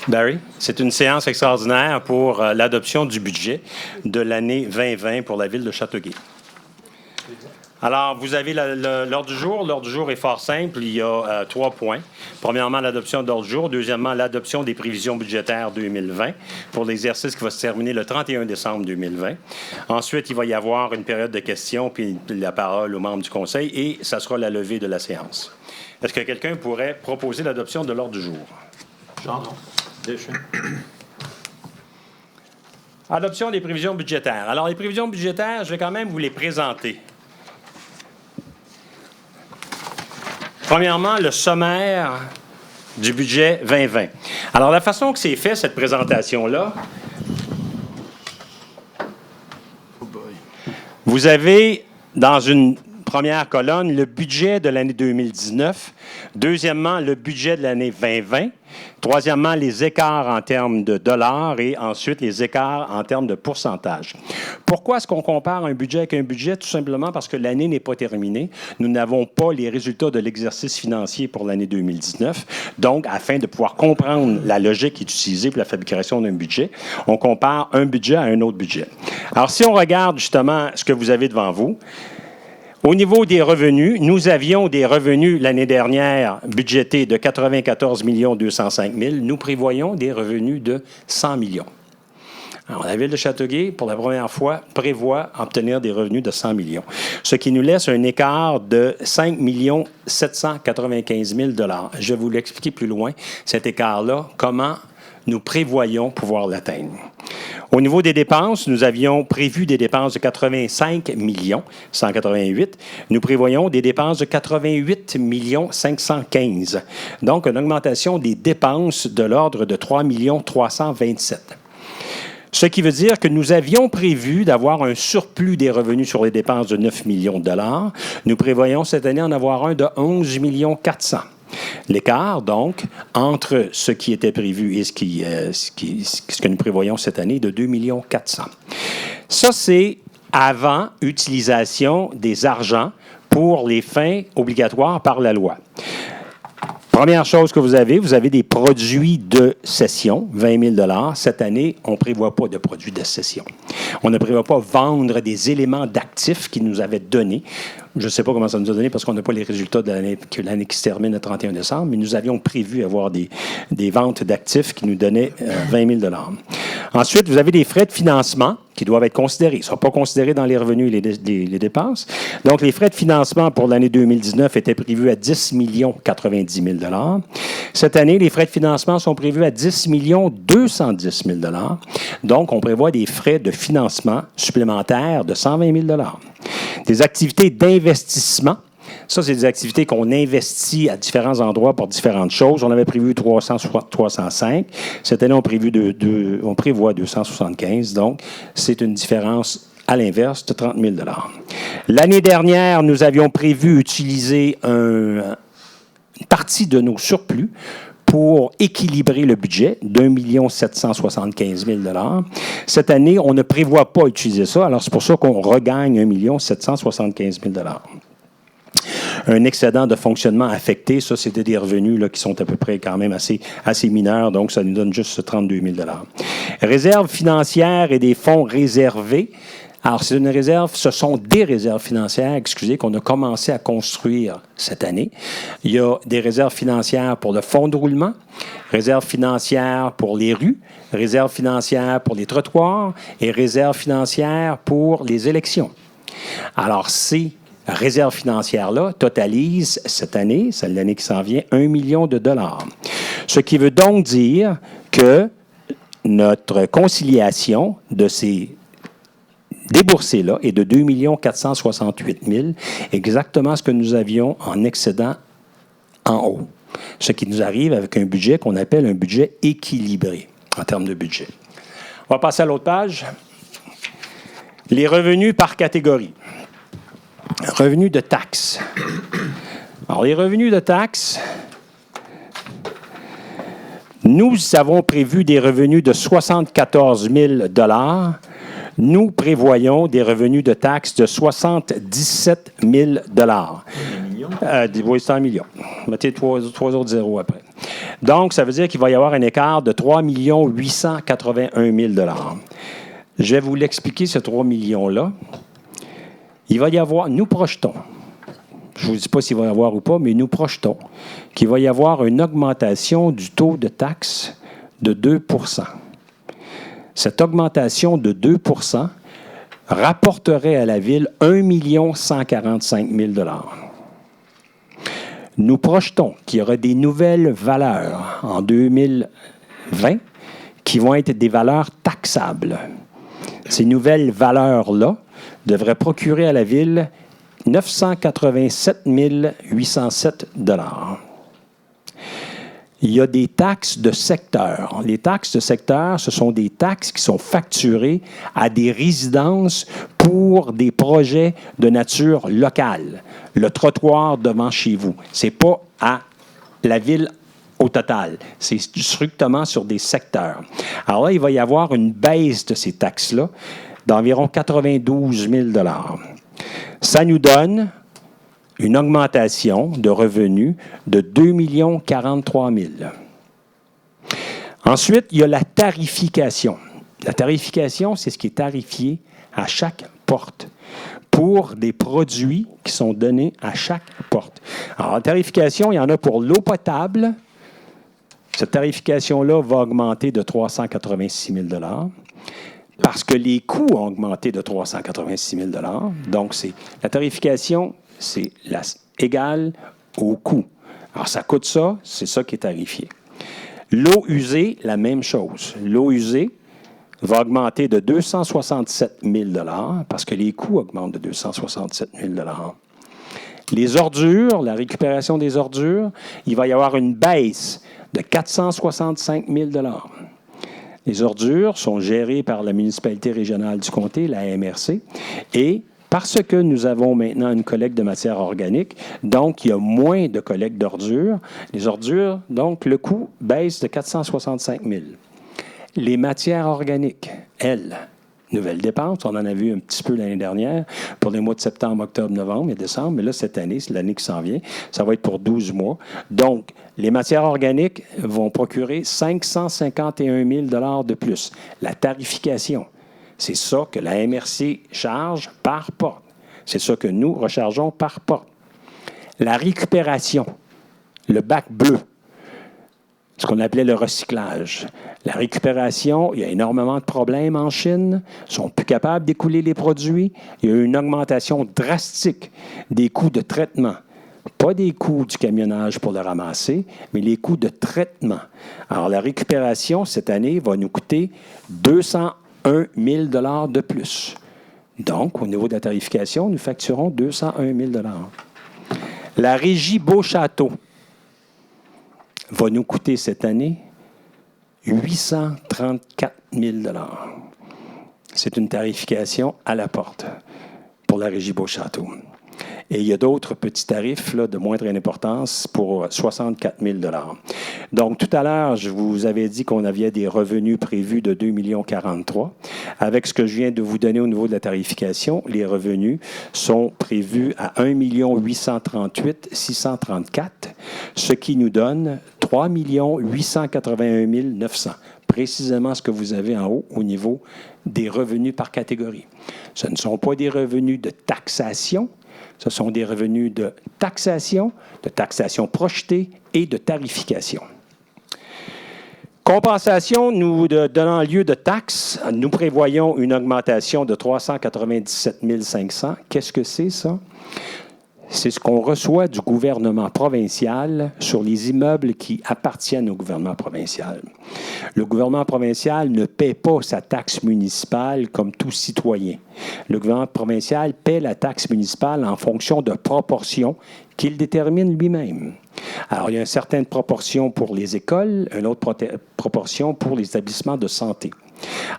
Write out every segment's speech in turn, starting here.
Barry, c'est une séance extraordinaire pour l'adoption du budget de l'année 2020 pour la ville de Châteauguay. Alors, vous avez l'ordre du jour. L'ordre du jour est fort simple. Il y a 3 points. Premièrement, l'adoption de l'ordre du jour. Deuxièmement, l'adoption des prévisions budgétaires 2020 pour l'exercice qui va se terminer le 31 décembre 2020. Ensuite, il va y avoir une période de questions puis la parole aux membres du Conseil et ça sera la levée de la séance. Est-ce que quelqu'un pourrait proposer l'adoption de l'ordre du jour? Jean, non. Adoption des prévisions budgétaires. Alors, les prévisions budgétaires, je vais quand même vous les présenter. Premièrement, le sommaire du budget 2020. Alors, la façon que c'est fait, cette présentation-là, vous avez dans une première colonne le budget de l'année 2019. Deuxièmement, le budget de l'année 2020. Troisièmement, les écarts en termes de dollars et ensuite les écarts en termes de pourcentage. Pourquoi est-ce qu'on compare un budget avec un budget? Tout simplement parce que l'année n'est pas terminée. Nous n'avons pas les résultats de l'exercice financier pour l'année 2019. Donc, afin de pouvoir comprendre la logique qui est utilisée pour la fabrication d'un budget, on compare un budget à un autre budget. Alors, si on regarde justement ce que vous avez devant vous, au niveau des revenus, nous avions des revenus l'année dernière budgétés de 94 205 000. Nous prévoyons des revenus de 100 millions. Alors, la Ville de Châteauguay, pour la première fois, prévoit obtenir des revenus de 100 millions, ce qui nous laisse un écart de 5 795 000 $. Je vais vous l'expliquer plus loin, cet écart-là, comment nous prévoyons pouvoir l'atteindre. Au niveau des dépenses, nous avions prévu des dépenses de 85 188. Nous prévoyons des dépenses de 88 515. Donc, une augmentation des dépenses de l'ordre de 3 327. Ce qui veut dire que nous avions prévu d'avoir un surplus des revenus sur les dépenses de 9 millions de $. Nous prévoyons cette année en avoir un de 11 400 000. L'écart, donc, entre ce qui était prévu et ce que nous prévoyons cette année, de 2 400 000. Ça, c'est avant utilisation des argents pour les fins obligatoires par la loi. Première chose que vous avez des produits de cession, 20 000 $. Cette année, on ne prévoit pas de produits de cession. On ne prévoit pas vendre des éléments d'actifs qu'ils nous avaient donnés. Je ne sais pas comment ça nous a donné parce qu'on n'a pas les résultats de l'année qui se termine le 31 décembre, mais nous avions prévu avoir des ventes d'actifs qui nous donnaient 20 000 $. Ensuite, vous avez des frais de financement qui doivent être considérés. Ils ne sont pas considérés dans les revenus et les dépenses. Donc, les frais de financement pour l'année 2019 étaient prévus à 10 090 000 $. Cette année, les frais de financement sont prévus à 10 210 000 $. Donc, on prévoit des frais de financement supplémentaires de 120 000 $. Des activités d'investissement. Ça, c'est des activités qu'on investit à différents endroits pour différentes choses. On avait prévu 305. Cette année, on prévoit 275. Donc, c'est une différence à l'inverse de 30 000 $. L'année dernière, nous avions prévu utiliser une partie de nos surplus pour équilibrer le budget d'1 775 000 $. Cette année, on ne prévoit pas utiliser ça. Alors, c'est pour ça qu'on regagne 1 775 000 $. Un excédent de fonctionnement affecté, ça, c'était des revenus là, qui sont à peu près quand même assez mineurs, donc ça nous donne juste 32 000 $. Réserves financières et des fonds réservés. Alors, c'est une réserve, ce sont des réserves financières, qu'on a commencé à construire cette année. Il y a des réserves financières pour le fonds de roulement, réserves financières pour les rues, réserves financières pour les trottoirs et réserves financières pour les élections. Alors, ces réserves financières-là totalisent cette année, c'est l'année qui s'en vient, 1 million de $. Ce qui veut donc dire que notre conciliation de ces déboursés-là est de 2 468 000, exactement ce que nous avions en excédent en haut. Ce qui nous arrive avec un budget qu'on appelle un budget équilibré en termes de budget. On va passer à l'autre page. Les revenus par catégorie. Revenus de taxes. Alors, les revenus de taxes, nous avons prévu des revenus de 74 000 $. Nous prévoyons des revenus de taxes de 77 000 $. Oui, c'est un million. Mettez trois autres zéros après. Donc, ça veut dire qu'il va y avoir un écart de 3 881 000 $. Je vais vous l'expliquer, ce 3 millions-là. Il va y avoir, nous projetons, je ne vous dis pas s'il va y avoir ou pas, mais nous projetons qu'il va y avoir une augmentation du taux de taxe de 2 %. Cette augmentation de 2 % rapporterait à la Ville 1 145 000 $. Nous projetons qu'il y aura des nouvelles valeurs en 2020 qui vont être des valeurs taxables. Ces nouvelles valeurs-là devraient procurer à la Ville 987 807 $. Il y a des taxes de secteur. Les taxes de secteur, ce sont des taxes qui sont facturées à des résidences pour des projets de nature locale. Le trottoir devant chez vous, ce n'est pas à la Ville au total. C'est strictement sur des secteurs. Alors là, il va y avoir une baisse de ces taxes-là d'environ 92 000 $. Ça nous donne une augmentation de revenus de 2 043 000 $. Ensuite, il y a la tarification. La tarification, c'est ce qui est tarifié à chaque porte pour des produits qui sont donnés à chaque porte. Alors, la tarification, il y en a pour l'eau potable. Cette tarification-là va augmenter de 386 000 $ parce que les coûts ont augmenté de 386 000 $. Donc, la tarification, c'est égal au coût. Alors, ça coûte ça, c'est ça qui est tarifié. L'eau usée, la même chose. L'eau usée va augmenter de 267 000 $ parce que les coûts augmentent de 267 000 $. Les ordures, la récupération des ordures, il va y avoir une baisse de 465 000 $. Les ordures sont gérées par la municipalité régionale du comté, la MRC, et parce que nous avons maintenant une collecte de matière organique, donc il y a moins de collecte d'ordures. Les ordures, donc le coût baisse de 465 000 $. Les matières organiques, elles, nouvelles dépenses, on en a vu un petit peu l'année dernière pour les mois de septembre, octobre, novembre et décembre, mais là, cette année, c'est l'année qui s'en vient, ça va être pour 12 mois. Donc, les matières organiques vont procurer 551 000 $ de plus. La tarification, c'est ça que la MRC charge par porte. C'est ça que nous rechargeons par porte. La récupération, le bac bleu, ce qu'on appelait le recyclage. La récupération, il y a énormément de problèmes en Chine. Ils ne sont plus capables d'écouler les produits. Il y a eu une augmentation drastique des coûts de traitement. Pas des coûts du camionnage pour le ramasser, mais les coûts de traitement. Alors, la récupération, cette année, va nous coûter 201 000 $ de plus. Donc, au niveau de la tarification, nous facturons 201 000 $. La régie Beauchâteau va nous coûter cette année 834 000 $. C'est une tarification à la porte pour la régie Beauchâteau. Et il y a d'autres petits tarifs là, de moindre importance pour 64 000 $. Donc, tout à l'heure, je vous avais dit qu'on avait des revenus prévus de 2 43 000 $. Avec ce que je viens de vous donner au niveau de la tarification, les revenus sont prévus à 1 838 634 $, ce qui nous donne 3 881 900 $. Précisément ce que vous avez en haut au niveau des revenus par catégorie. Ce ne sont pas des revenus de taxation, ce sont des revenus de taxation projetée et de tarification. Compensation nous donnant lieu de taxes, nous prévoyons une augmentation de 397 500 $. Qu'est-ce que c'est, ça? C'est ce qu'on reçoit du gouvernement provincial sur les immeubles qui appartiennent au gouvernement provincial. Le gouvernement provincial ne paie pas sa taxe municipale comme tout citoyen. Le gouvernement provincial paie la taxe municipale en fonction de proportions qu'il détermine lui-même. Alors, il y a une certaine proportion pour les écoles, une autre proportion pour les établissements de santé.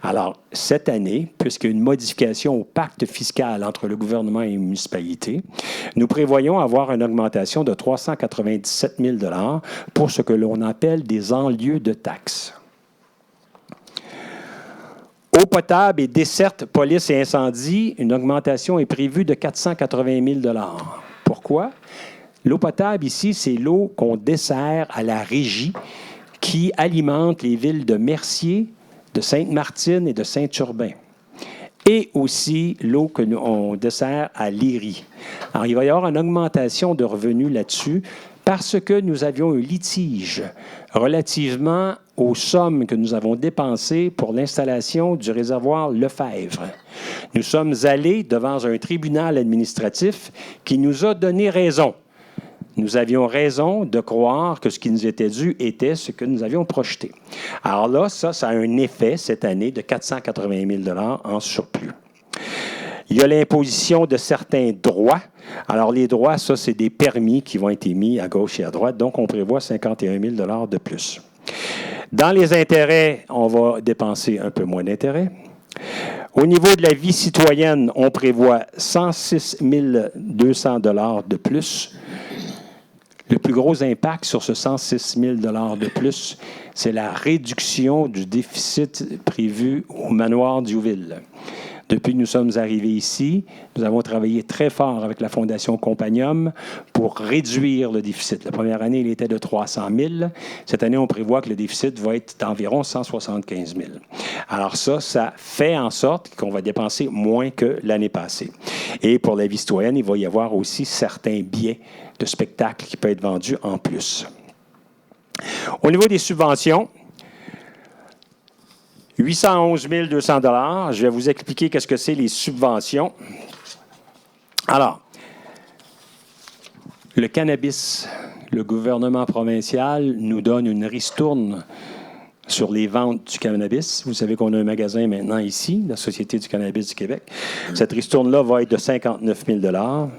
Alors, cette année, puisqu'il y a une modification au pacte fiscal entre le gouvernement et les municipalités, nous prévoyons avoir une augmentation de 397 000 $ pour ce que l'on appelle des enlieux de taxes. Eau potable et desserte, police et incendie, une augmentation est prévue de 480 000 $. Pourquoi? L'eau potable ici, c'est l'eau qu'on dessert à la régie qui alimente les villes de Mercier, de Sainte-Martine et de Saint-Urbain. Et aussi l'eau que on dessert à Léry. Alors, il va y avoir une augmentation de revenus là-dessus parce que nous avions un litige relativement aux sommes que nous avons dépensées pour l'installation du réservoir Lefebvre. Nous sommes allés devant un tribunal administratif qui nous a donné raison. Nous avions raison de croire que ce qui nous était dû était ce que nous avions projeté. Alors là, ça a un effet cette année de 480 000 $ en surplus. Il y a l'imposition de certains droits. Alors, les droits, ça, c'est des permis qui vont être émis à gauche et à droite. Donc, on prévoit 51 000 $ de plus. Dans les intérêts, on va dépenser un peu moins d'intérêts. Au niveau de la vie citoyenne, on prévoit 106 200 $ de plus. Le plus gros impact sur ce 106 000 $ de plus, c'est la réduction du déficit prévu au manoir d'Youville. Depuis que nous sommes arrivés ici, nous avons travaillé très fort avec la Fondation Compagnium pour réduire le déficit. La première année, il était de 300 000. Cette année, on prévoit que le déficit va être d'environ 175 000. Alors ça fait en sorte qu'on va dépenser moins que l'année passée. Et pour la vie citoyenne, il va y avoir aussi certains billets de spectacle qui peuvent être vendus en plus. Au niveau des subventions, 811 200 $. Je vais vous expliquer qu'est-ce que c'est les subventions. Alors, le cannabis, le gouvernement provincial nous donne une ristourne sur les ventes du cannabis. Vous savez qu'on a un magasin maintenant ici, la Société du cannabis du Québec. Cette ristourne-là va être de 59 000 $.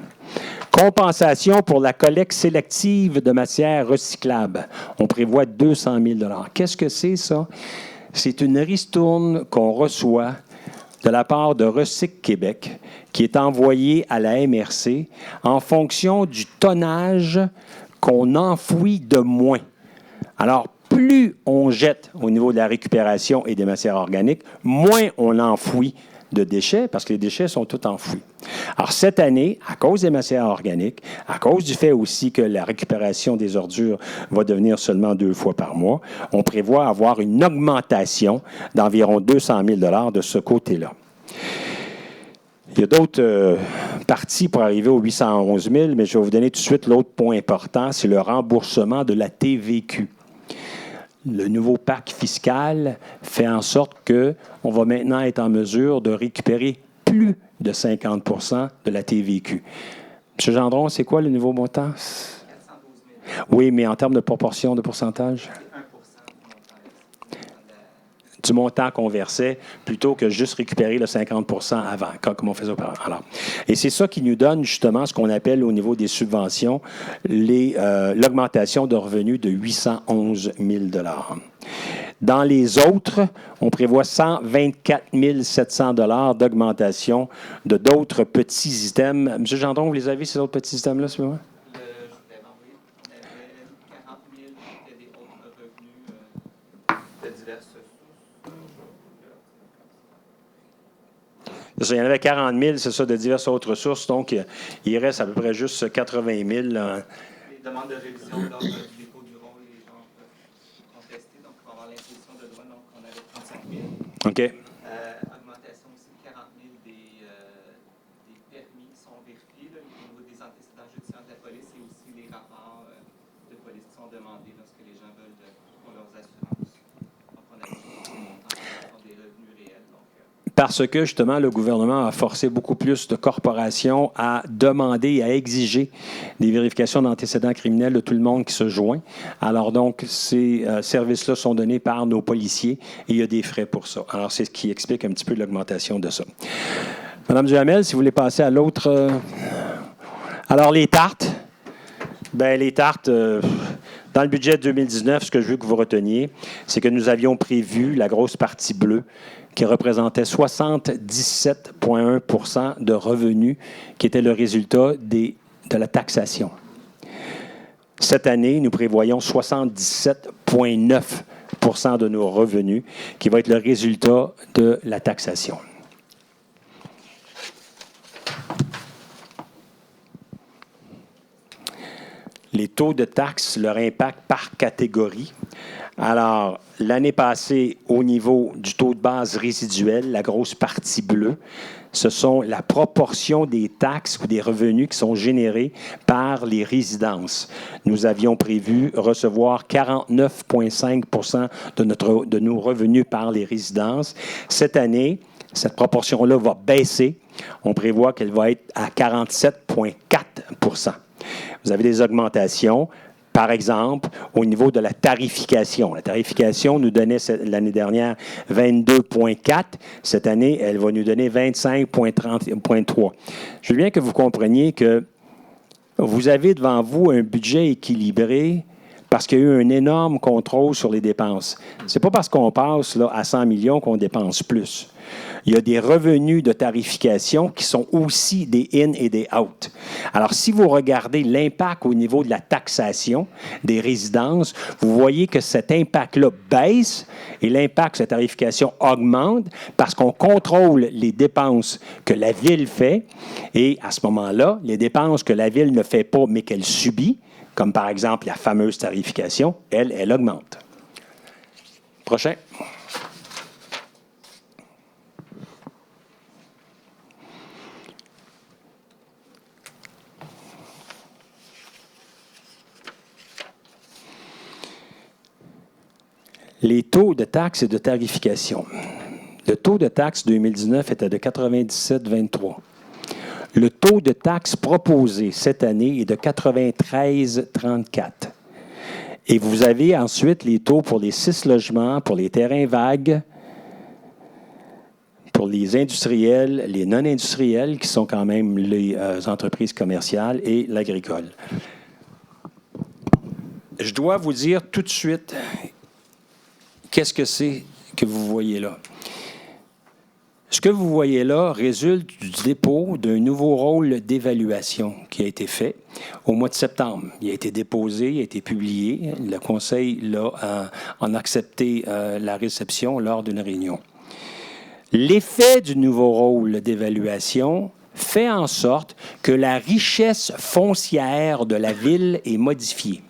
Compensation pour la collecte sélective de matières recyclables. On prévoit 200 000 $. Qu'est-ce que c'est, ça? C'est une ristourne qu'on reçoit de la part de Recyc Québec, qui est envoyée à la MRC en fonction du tonnage qu'on enfouit de moins. Alors, plus on jette au niveau de la récupération et des matières organiques, moins on enfouit de déchets, parce que les déchets sont tous enfouis. Alors, cette année, à cause des matières organiques, à cause du fait aussi que la récupération des ordures va devenir seulement 2 fois par mois, on prévoit avoir une augmentation d'environ 200 000 $ de ce côté-là. Il y a d'autres parties pour arriver aux 811 000, mais je vais vous donner tout de suite l'autre point important, c'est le remboursement de la TVQ. Le nouveau pacte fiscal fait en sorte qu'on va maintenant être en mesure de récupérer plus de 50 % de la TVQ. M. Gendron, c'est quoi le nouveau montant? 412 000. Oui, mais en termes de proportion, de pourcentage? 1 du montant qu'on versait, plutôt que juste récupérer le 50 % avant, comme on faisait auparavant. Alors, et c'est ça qui nous donne justement ce qu'on appelle au niveau des subventions l'augmentation de revenus de 811 000 $. Dans les autres, on prévoit 124 700 $ d'augmentation de d'autres petits items. M. Gendron, vous les avez, ces autres petits items-là, ce moment? Il y en avait 40 000, c'est ça, de diverses autres sources. Donc, il reste à peu près juste 80 000. Les demandes de révision lors du dépôt du rôle, les gens peuvent contester. Donc, il va y avoir l'imposition de droits. Donc, on avait 35 000. OK. Augmentation aussi de 40 000 des permis qui sont vérifiés là, au niveau des antécédents judiciaires de la police et aussi les rapports de police qui sont demandés lorsque les gens veulent pour leurs assurances. Donc, on a des revenus réels. Parce que, justement, le gouvernement a forcé beaucoup plus de corporations à demander et à exiger des vérifications d'antécédents criminels de tout le monde qui se joint. Alors, donc, ces services-là sont donnés par nos policiers et il y a des frais pour ça. Alors, c'est ce qui explique un petit peu l'augmentation de ça. Madame Duhamel, si vous voulez passer à l'autre... Alors, les tartes. Bien, les tartes... Dans le budget 2019, ce que je veux que vous reteniez, c'est que nous avions prévu la grosse partie bleue qui représentait 77,1 % de revenus, qui était le résultat de la taxation. Cette année, nous prévoyons 77,9 % de nos revenus, qui va être le résultat de la taxation. les taux de taxes, leur impact par catégorie. Alors, l'année passée, au niveau du taux de base résiduel, la grosse partie bleue, ce sont la proportion des taxes ou des revenus qui sont générés par les résidences. Nous avions prévu recevoir 49,5 de nos revenus par les résidences. Cette année, cette proportion-là va baisser. On prévoit qu'elle va être à 47,4 Vous avez des augmentations. Par exemple, au niveau de la tarification. La tarification nous donnait l'année dernière 22,4. Cette année, elle va nous donner 25,3. Je veux bien que vous compreniez que vous avez devant vous un budget équilibré parce qu'il y a eu un énorme contrôle sur les dépenses. Ce n'est pas parce qu'on passe là, à 100 millions qu'on dépense plus. Il y a des revenus de tarification qui sont aussi des in et des out. Alors, si vous regardez l'impact au niveau de la taxation des résidences, vous voyez que cet impact-là baisse et l'impact de la tarification augmente parce qu'on contrôle les dépenses que la Ville fait et à ce moment-là, les dépenses que la Ville ne fait pas mais qu'elle subit, comme par exemple la fameuse tarification, elle augmente. Prochain. Les taux de taxes et de tarification. Le taux de taxe 2019 était de 97,23. Le taux de taxe proposé cette année est de 93,34. Et vous avez ensuite les taux pour les 6 logements, pour les terrains vagues, pour les industriels, les non-industriels, qui sont quand même les entreprises commerciales, et l'agricole. Je dois vous dire tout de suite, qu'est-ce que c'est que vous voyez là? Ce que vous voyez là résulte du dépôt d'un nouveau rôle d'évaluation qui a été fait au mois de septembre. Il a été déposé, il a été publié. Le Conseil en a accepté la réception lors d'une réunion. L'effet du nouveau rôle d'évaluation fait en sorte que la richesse foncière de la Ville est modifiée.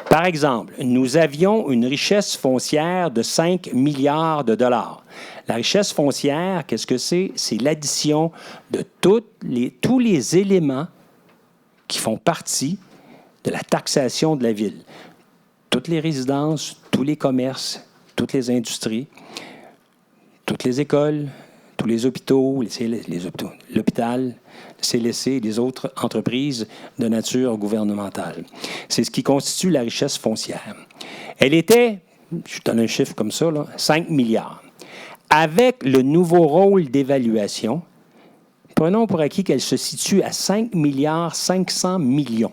Par exemple, nous avions une richesse foncière de 5 milliards de dollars. La richesse foncière, qu'est-ce que c'est? C'est l'addition de tous les éléments qui font partie de la taxation de la Ville. Toutes les résidences, tous les commerces, toutes les industries, toutes les écoles, tous les hôpitaux, l'hôpital, le CLSC et les autres entreprises de nature gouvernementale. C'est ce qui constitue la richesse foncière. Elle était, je donne un chiffre comme ça, 5 milliards. Avec le nouveau rôle d'évaluation, prenons pour acquis qu'elle se situe à 5 milliards 500 millions.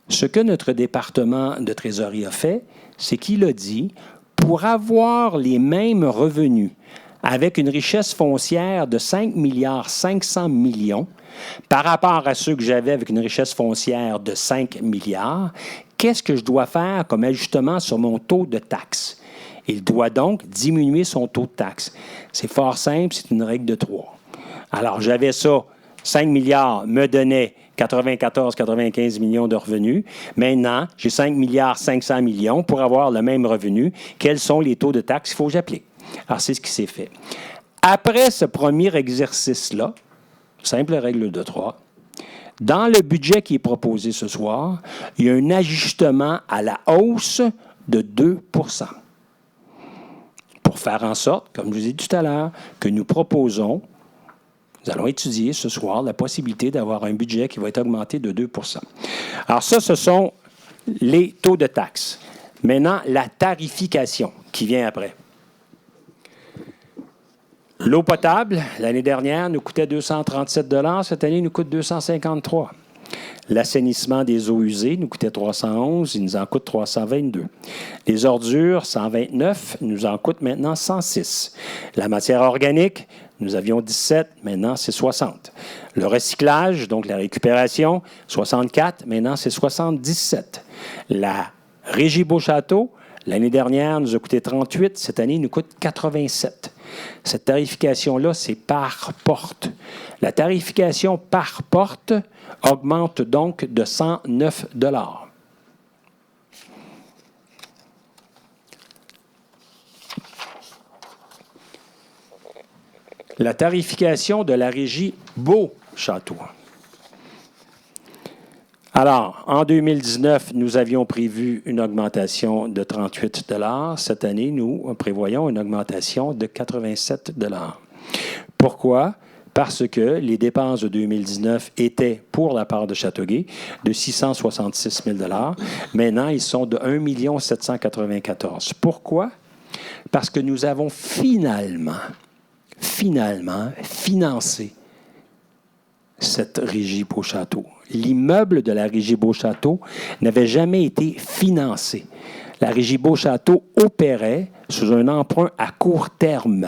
Ce que notre département de trésorerie a fait, c'est qu'il a dit, pour avoir les mêmes revenus avec une richesse foncière de 5 milliards 500 millions par rapport à ceux que j'avais avec une richesse foncière de 5 milliards, qu'est-ce que je dois faire comme ajustement sur mon taux de taxe? Il doit donc diminuer son taux de taxe. C'est fort simple, c'est une règle de 3. Alors, j'avais ça, 5 milliards me donnait 94-95 millions de revenus. Maintenant, j'ai 5 milliards 500 millions pour avoir le même revenu. Quels sont les taux de taxe qu'il faut que j'applique? Alors, c'est ce qui s'est fait. Après ce premier exercice-là, simple règle de 3, dans le budget qui est proposé ce soir, il y a un ajustement à la hausse de 2 pour faire en sorte, comme je vous ai dit tout à l'heure, que nous proposons, nous allons étudier ce soir la possibilité d'avoir un budget qui va être augmenté de 2 Alors ça, ce sont les taux de taxe. Maintenant, la tarification qui vient après. L'eau potable, l'année dernière, nous coûtait 237 $. Cette année, il nous coûte 253 $. L'assainissement des eaux usées nous coûtait 311, il nous en coûte 322. Les ordures, 129, il nous en coûte maintenant 106. La matière organique, nous avions 17, maintenant c'est 60. Le recyclage, donc la récupération, 64, maintenant c'est 77. La Régie Beauchâteau, l'année dernière, nous a coûté 38, cette année, il nous coûte 87. Cette tarification-là, c'est par porte. La tarification par porte augmente donc de 109 $. La tarification de la régie Beauchâteau. Alors, en 2019, nous avions prévu une augmentation de 38 $. Cette année, nous prévoyons une augmentation de 87 $. Pourquoi? Parce que les dépenses de 2019 étaient, pour la part de Châteauguay, de 666 000 $. Maintenant, ils sont de 1 794 000. Pourquoi? Parce que nous avons finalement financé cette régie Beauchâteau. L'immeuble de la régie Beauchâteau n'avait jamais été financé. La régie Beauchâteau opérait sous un emprunt à court terme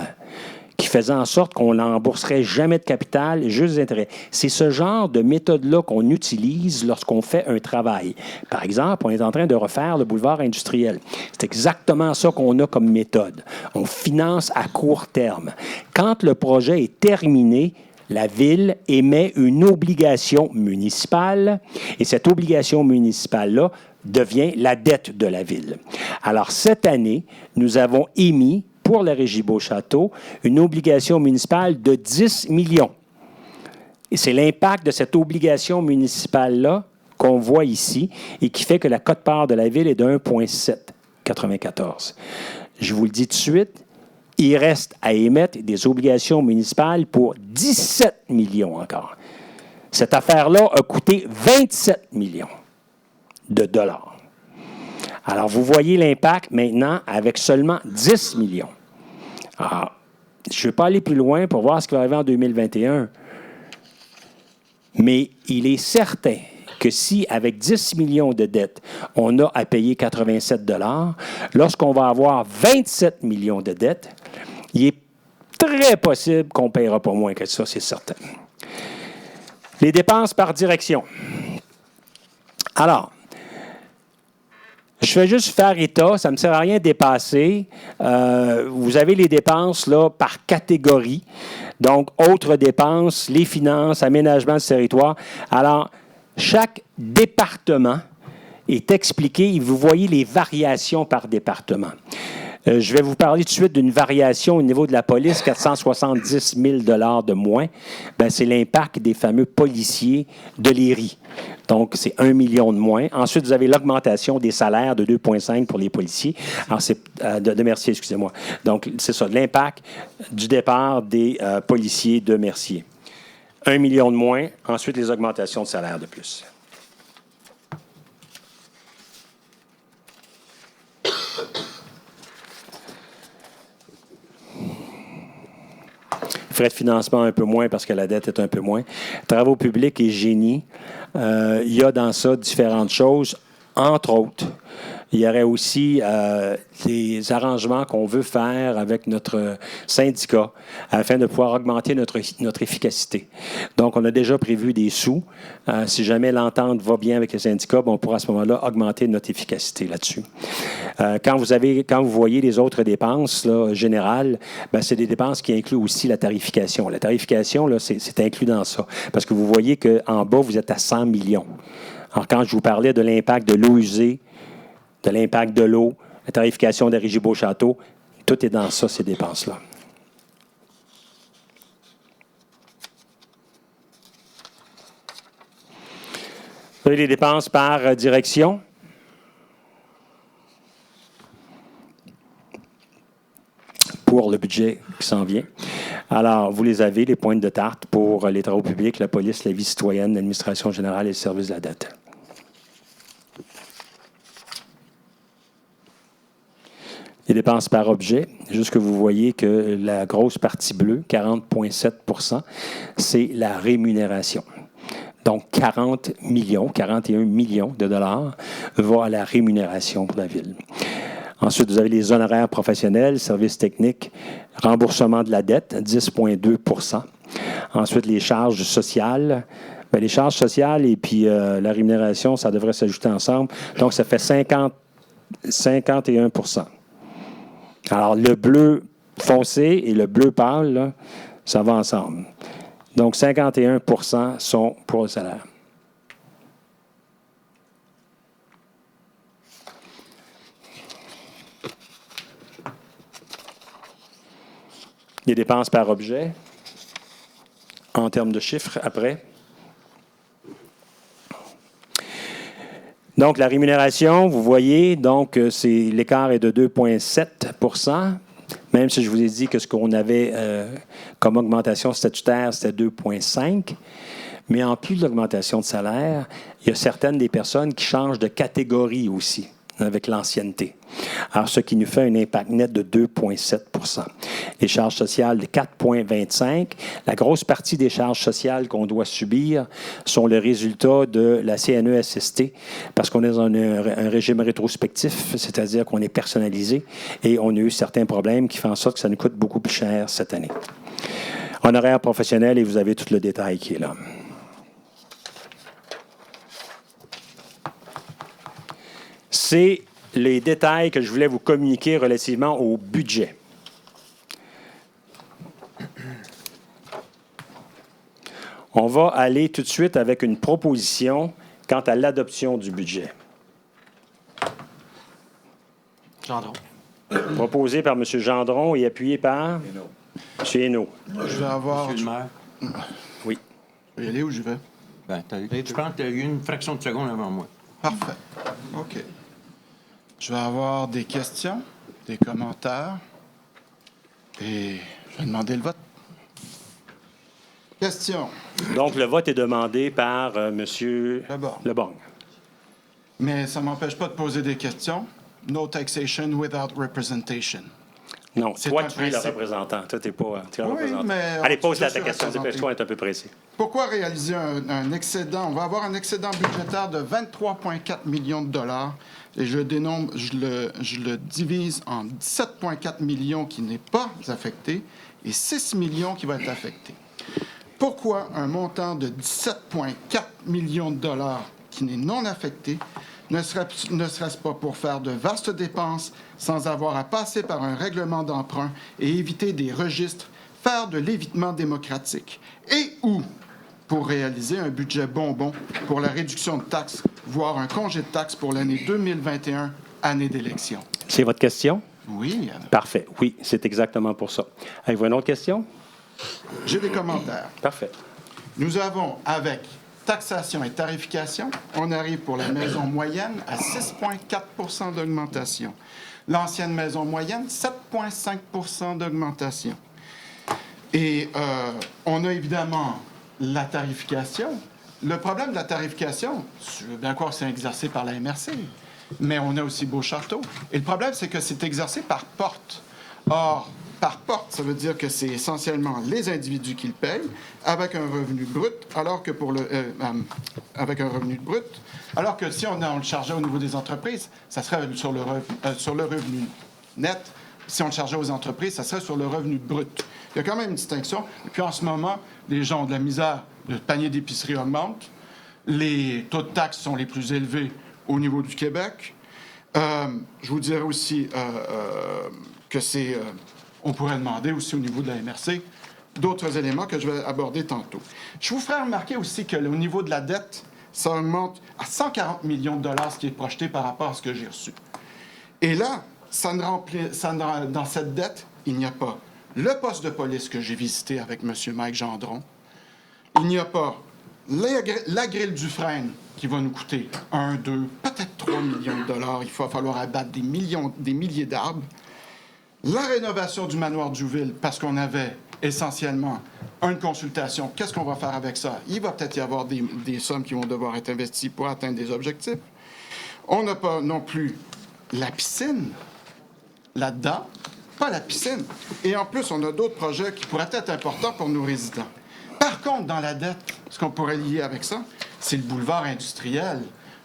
qui faisait en sorte qu'on n'embourserait jamais de capital, juste des intérêts. C'est ce genre de méthode-là qu'on utilise lorsqu'on fait un travail. Par exemple, on est en train de refaire le boulevard industriel. C'est exactement ça qu'on a comme méthode. On finance à court terme. Quand le projet est terminé, la Ville émet une obligation municipale et cette obligation municipale-là devient la dette de la Ville. Alors, cette année, nous avons émis pour la régie Beauchâteau une obligation municipale de 10 millions. Et c'est l'impact de cette obligation municipale-là qu'on voit ici et qui fait que la quote-part de la Ville est de 1,794. Je vous le dis tout de suite, il reste à émettre des obligations municipales pour 17 millions encore. Cette affaire-là a coûté 27 millions de dollars. Alors, vous voyez l'impact maintenant avec seulement 10 millions. Alors, je ne vais pas aller plus loin pour voir ce qui va arriver en 2021, mais il est certain que si, avec 10 millions de dettes, on a à payer 87 $, lorsqu'on va avoir 27 millions de dettes, il est très possible qu'on ne paiera pas moins que ça, c'est certain. Les dépenses par direction. Alors, je vais juste faire état, ça ne me sert à rien de dépasser. Vous avez les dépenses là, par catégorie. Donc, autres dépenses, les finances, aménagement du territoire. Alors, chaque département est expliqué et vous voyez les variations par département. Je vais vous parler tout de suite d'une variation au niveau de la police, 470 000 $ de moins. Bien, c'est l'impact des fameux policiers de l'ERI. Donc, c'est 1 million de moins. Ensuite, vous avez l'augmentation des salaires de 2,5 pour les policiers. Alors, c'est de Mercier, excusez-moi. Donc, c'est ça, l'impact du départ des policiers de Mercier. 1 million de moins. Ensuite, les augmentations de salaire de plus. Frais de financement un peu moins parce que la dette est un peu moins. Travaux publics et génie, il y a dans ça différentes choses. Entre autres, il y aurait aussi des arrangements qu'on veut faire avec notre syndicat afin de pouvoir augmenter notre efficacité. Donc, on a déjà prévu des sous. Si jamais l'entente va bien avec les syndicats, on pourra à ce moment-là augmenter notre efficacité là-dessus. Quand vous voyez les autres dépenses là, générales, c'est des dépenses qui incluent aussi la tarification. La tarification, là, c'est inclus dans ça. Parce que vous voyez qu'en bas, vous êtes à 100 millions. Alors, quand je vous parlais de l'impact de l'eau usée, de l'impact de l'eau, la tarification de la régie Beauchâteau, tout est dans ça, ces dépenses-là. Vous avez les dépenses par direction. Pour le budget qui s'en vient. Alors, vous les avez, les pointes de tarte pour les travaux publics, la police, la vie citoyenne, l'administration générale et le service de la dette. Les dépenses par objet, juste que vous voyez que la grosse partie bleue, 40,7 %, c'est la rémunération. Donc, 41 millions de dollars vont à la rémunération pour la Ville. Ensuite, vous avez les honoraires professionnels, services techniques, remboursement de la dette, 10,2 %. Ensuite, les charges sociales. Bien, les charges sociales et puis la rémunération, ça devrait s'ajouter ensemble. Donc, ça fait 51 %. Alors, le bleu foncé et le bleu pâle, là, ça va ensemble. Donc, 51 sont pour le salaire. Les dépenses par objet, en termes de chiffres, après. Donc, la rémunération, vous voyez, donc l'écart est de 2,7 %, même si je vous ai dit que ce qu'on avait comme augmentation statutaire, c'était 2,5 %. Mais en plus de l'augmentation de salaire, il y a certaines des personnes qui changent de catégorie aussi, avec l'ancienneté. Alors, ce qui nous fait un impact net de 2,7 %. Les charges sociales de 4,25 %. La grosse partie des charges sociales qu'on doit subir sont le résultat de la CNESST, parce qu'on est dans un régime rétrospectif, c'est-à-dire qu'on est personnalisé, et on a eu certains problèmes qui font en sorte que ça nous coûte beaucoup plus cher cette année. Honoraires professionnels, et vous avez tout le détail qui est là. C'est les détails que je voulais vous communiquer relativement au budget. On va aller tout de suite avec une proposition quant à l'adoption du budget. Gendron. Proposé par M. Gendron et appuyé par M. Hainaut. Je vais avoir... Monsieur le maire. Oui. Je vais y aller où je vais? Ben, je pense que tu as eu une fraction de seconde avant moi. Parfait. OK. Je vais avoir des questions, des commentaires, et je vais demander le vote. Question. Donc, le vote est demandé par M. Leborgne. Mais ça ne m'empêche pas de poser des questions. No taxation without representation. Non, C'est toi, un tu es le principe. représentant. Toi, tu n'es pas le Oui, représentant. mais Allez, pose je ta suis question. représenté. Dépêche-toi, on est un peu pressé. Pourquoi réaliser un excédent? On va avoir un excédent budgétaire de 23,4 millions de dollars et je le divise en 17,4 millions qui n'est pas affecté et 6 millions qui va être affecté. Pourquoi un montant de 17,4 millions de dollars qui n'est non affecté ne serait-ce pas pour faire de vastes dépenses sans avoir à passer par un règlement d'emprunt et éviter des registres, faire de l'évitement démocratique et ou pour réaliser un budget bonbon pour la réduction de taxes, voire un congé de taxes pour l'année 2021, année d'élection? C'est votre question? Oui. Parfait. Oui, c'est exactement pour ça. Avez-vous une autre question? J'ai des commentaires. Parfait. Nous avons, avec taxation et tarification, on arrive pour la maison moyenne à 6,4 % d'augmentation. L'ancienne maison moyenne, 7,5 % d'augmentation. Et on a évidemment la tarification. Le problème de la tarification, je veux bien croire que c'est exercé par la MRC, mais on a aussi Beauchâteau. Et le problème, c'est que c'est exercé par porte. Or, par porte, ça veut dire que c'est essentiellement les individus qui le payent avec un revenu brut, alors que avec un revenu brut, alors que si on le chargeait au niveau des entreprises, ça serait sur le revenu net. Si on le chargeait aux entreprises, ça serait sur le revenu brut. Il y a quand même une distinction. Et puis en ce moment, les gens ont de la misère. Le panier d'épicerie augmente. Les taux de taxes sont les plus élevés au niveau du Québec. Je vous dirais aussi que c'est... on pourrait demander aussi au niveau de la MRC d'autres éléments que je vais aborder tantôt. Je vous ferai remarquer aussi qu'au niveau de la dette, ça augmente à 140 millions de dollars, ce qui est projeté par rapport à ce que j'ai reçu. Et là, dans cette dette, il n'y a pas le poste de police que j'ai visité avec M. Mike Gendron. Il n'y a pas la grille Dufresne qui va nous coûter 1, 2, peut-être 3 millions de dollars. Il va falloir abattre des milliers d'arbres. La rénovation du manoir Duville, parce qu'on avait essentiellement une consultation. Qu'est-ce qu'on va faire avec ça? Il va peut-être y avoir des sommes qui vont devoir être investies pour atteindre des objectifs. On n'a pas non plus la piscine là-dedans, pas la piscine. Et en plus, on a d'autres projets qui pourraient être importants pour nos résidents. Par contre, dans la dette, ce qu'on pourrait lier avec ça, c'est le boulevard industriel.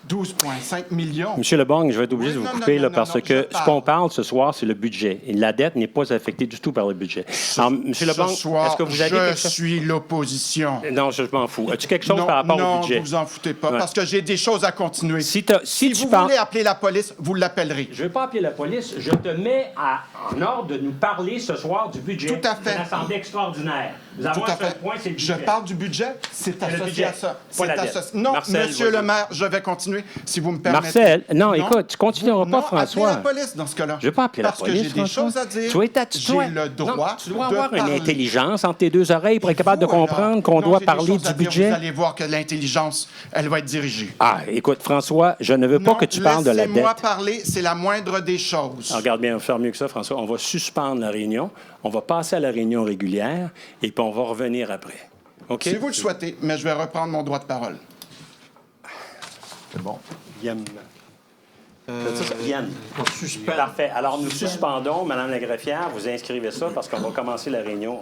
12,5 millions. Monsieur Leborgne, je vais être obligé de vous couper parce que ce qu'on parle ce soir, c'est le budget. Et la dette n'est pas affectée du tout par le budget. Alors, Monsieur Leborgne, est-ce que vous avez quelque chose? Je suis l'opposition. Non, je m'en fous. As-tu quelque chose par rapport au budget? Non, vous en foutez pas, parce que j'ai des choses à continuer. Si vous voulez appeler la police, vous l'appellerez. Je ne veux pas appeler la police. Je te mets en ordre de nous parler ce soir du budget. Tout à fait. D'une assemblée extraordinaire. Vous avez Tout à un seul fait. point, c'est le Je budget. parle du budget, c'est le associé budget, à ça. pas C'est la dette. associé. Non, Marcel, Monsieur le vas-y. maire, je vais continuer, si vous me permettez. Marcel, non, écoute, tu continueras pas, non, François. appelez la police dans ce cas-là. Je ne vais pas appeler la Parce police, que j'ai des François. choses à dire. Tu J'ai le droit non, tu dois de avoir une parler. intelligence entre tes deux oreilles pour être capable de Vous, alors, comprendre qu'on non, doit j'ai des parler choses du à dire. budget. Vous allez voir que l'intelligence, elle va être dirigée. Ah, écoute, François, je ne veux pas Non, que tu parles de la laissez-moi dette. parler, c'est la moindre des choses. Ah, regarde bien, on va faire mieux que ça, François. On va suspendre la réunion, on va passer à la réunion régulière et puis on va revenir après. OK? Si vous le souhaitez, mais je vais reprendre mon droit de parole. C'est bon. Yann. Yann. On suspend. Parfait. Alors, nous suspendons, Madame la greffière. Vous inscrivez ça parce qu'on va commencer la réunion.